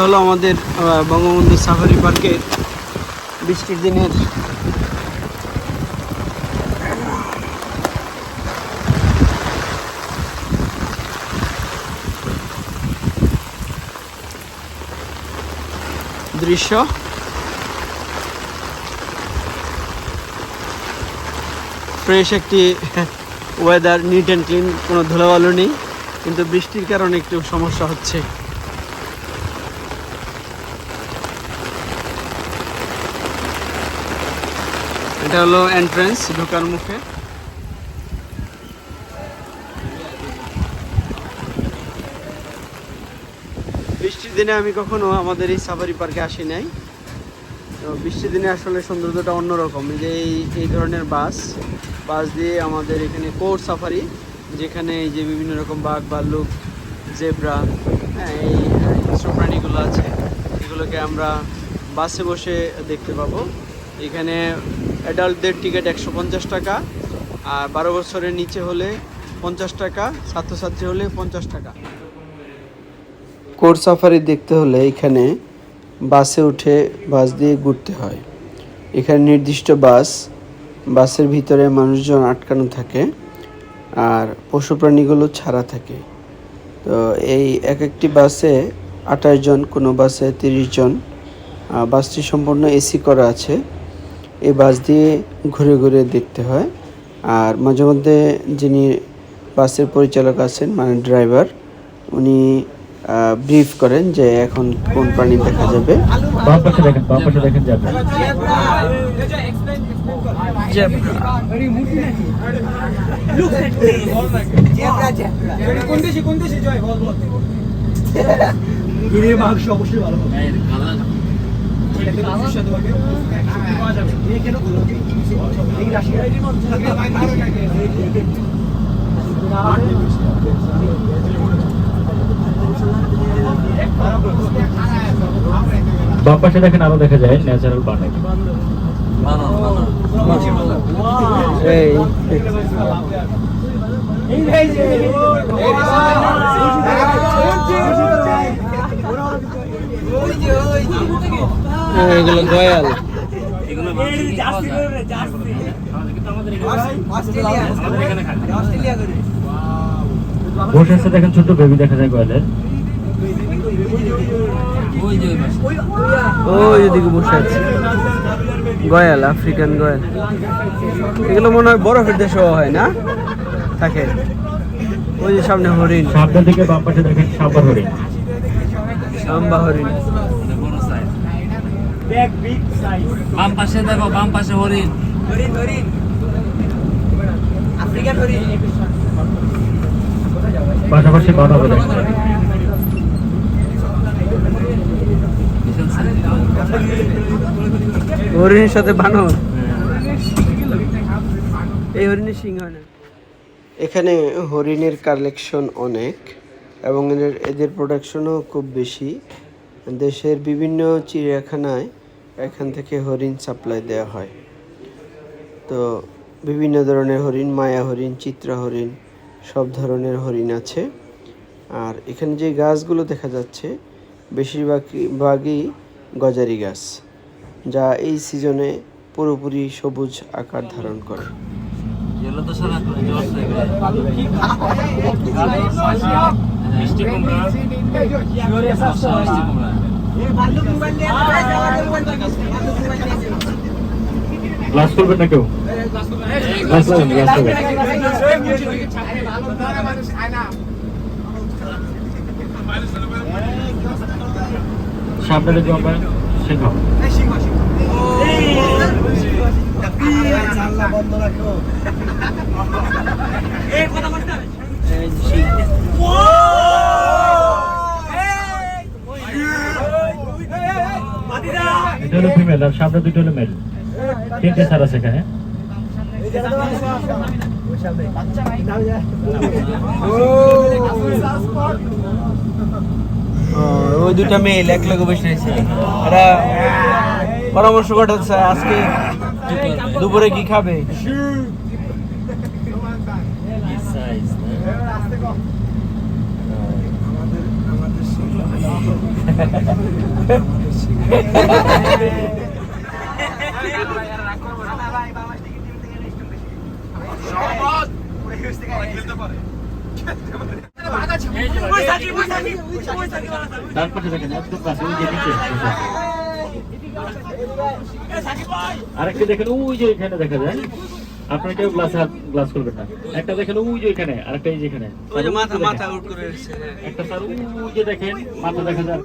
হলো আমাদের বঙ্গবন্ধু সাফারি পার্কের বৃষ্টির দিনের দৃশ্য। ফ্রেশ একটি ওয়েদার, নিট অ্যান্ড ক্লিন, কোনো ধুলাবালু নেই, কিন্তু বৃষ্টির কারণে একটু সমস্যা হচ্ছে। এটা হলো এন্ট্রান্স, ঢোকার মুখে। বৃষ্টির দিনে আমি কখনো আমাদের এই সাফারি পার্কে আসি নাই। তো বৃষ্টির দিনে আসলে সৌন্দর্যটা অন্যরকম। যে এই ধরনের বাস দিয়ে আমাদের এখানে কোর সাফারি, যেখানে এই যে বিভিন্ন রকম বাঘ, ভাল্লুক, জেব্রা, এই হিংস্র প্রাণীগুলো আছে, এগুলোকে আমরা বাসে বসে দেখতে পাবো। এখানে অ্যাডাল্টদের টিকিট 150 টাকা, আর 12 বছরের নিচে হলে 50 টাকা, ছাত্রছাত্রী হলে 50 টাকা। কোর সাফারি দেখতে হলে এখানে বাসে উঠে বাস দিয়ে ঘুরতে হয়। এখানে নির্দিষ্ট বাসের ভিতরে মানুষজন আটকানো থাকে, আর পশু প্রাণীগুলো ছাড়া থাকে। তো এই একটি বাসে 28 জন, কোনো বাসে 30 জন। বাসটি সম্পূর্ণ এসি করা আছে। এই বাস দিয়ে ঘুরে ঘুরে দেখতে হয়। আর মাঝে মধ্যে যিনি বাসের পরিচালক আছেন, মানে ড্রাইভার, উনি ব্রিফ করেন যে এখন কোন প্রাণী দেখা যাবে। বাম পাশে দেখেন যাবে। বাম পাশে দেখেন, আরো দেখা যায় ন্যাচারাল বানর। এগুলো গয়াল। বসে আছে দেখেন, ছোট বেবি দেখা যায় গয়ালের। ওই ওদিকে বসে আছে গয়াল, আফ্রিকান গয়াল। এগুলো মনে হয় বরফের দেশেও হয় না, থাকে। ওই যে সামনে হরিণ, সামনের দিকে বাম পাশে দেখেন সাম্বার হরিণ। সাম্বা হরিণ। বাম পাশে দেখো, বাম পাশে হরিণ। আফ্রিকান হরিণ। পাশাপাশি বানর দেখেন। হরিণের সাথে বানর। এই হরিণের সিং হয় না। এখানে হরিণের কালেকশন অনেক, এবং এদের প্রোডাকশনও খুব বেশি। দেশের বিভিন্ন চিড়িয়াখানায় এখান থেকে হরিণ সাপ্লাই দেওয়া হয়। তো বিভিন্ন ধরনের হরিণ, মায়া হরিণ, চিত্রা হরিণ, সব ধরনের হরিণ আছে। আর এখানে যে গাছগুলো দেখা যাচ্ছে বেশিরভাগই গজারি গাছ, যা এই সিজনে পুরোপুরি সবুজ আকার ধারণ করে। গ্লাস করবেন না কেউ? গ্লাস করবেন। সামনে দেখবো আমরা সিংহ। এটা হলো ফিমেল, আর সামনে দুটো হলো মেল। তিনটে ছাড়া আছে এখানে। ওই দুটা মেল এক লগে বসে আছে। এরা পরামর্শ করতেছে আজকে দুপুরে কি খাবে। ডান পাশে দেখেন একদম কাছে ওই যে নিচে আরেকটা দেখেন ওই যে এখানে দেখা যায় আপনার কেউ গ্লাস করবেন না একটা দেখেন ওই যে এখানে আরেকটা এই যে এখানে ওই যে মাথা মাথা উঠ করে এসেছে একটা স্যার ওই যে দেখেন মাথা দেখা যায়